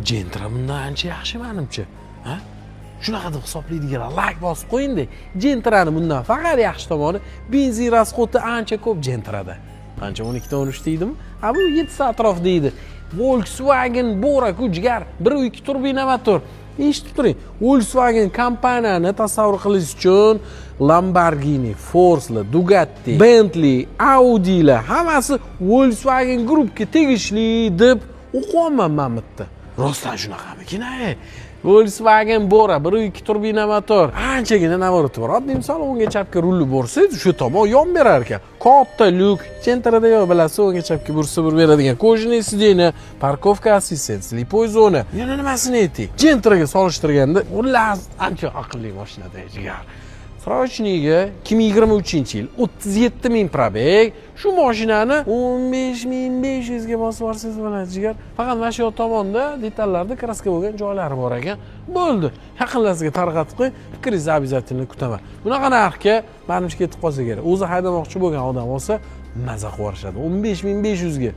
Gentra bundan ancha yaxshi menimcha. Ha? Shunaqa deb hisoblaydiganlar like bosib qo'ying-da. Gentrani bundan faqat yaxshi tomoni benzin rasxodi ancha ko'p Gentrada. Qancha 12 dan 13 deydimi? Ha bu 7 atrof deydi. Volkswagen Bora kuchgar 1.2 turbina motor. Eshitib turing. Volkswagen kompaniyani tasavvur qilish uchun Lamborghini, Force, Bugatti, Bentley, Audi lar hammasi Volkswagen Groupga tegishli deb o'qiyapman men bu yerda. Rostdan shunaqamikin, Volkswagen Bora 1.2 turbina motor. Anchagina navorati bor. Oddiy misol o'ngga chapga rulli borsangiz, shu tomon yon berar ekan. Katta lyuk, Gentrada yo'q bilasiz, o'ngga chapga bursa bur beradigan kojniy sideniya, parkovka assistent, slipoy zona. Yana nimasini ayting? Gentraga solishtirganda, xullas ancha aqlli mashinada jigar. Srochniga 2023-yil 37 ming probeg. Shu mashinani 15.500 ga bosib borsangiz bo'ladi jigar. Faqat mana shu tomonda detallarda kraska bo'lgan joylari bor ekan. Bo'ldi. Yaqinlariga tarqatib qo'ying. Fikringizni обязательно kutaman. Bunaqa narxga menimcha ketib qolsa kerak. O'zi haydamoqchi bo'lgan odam olsa maza qilib yuborishadi. 15.500 ga.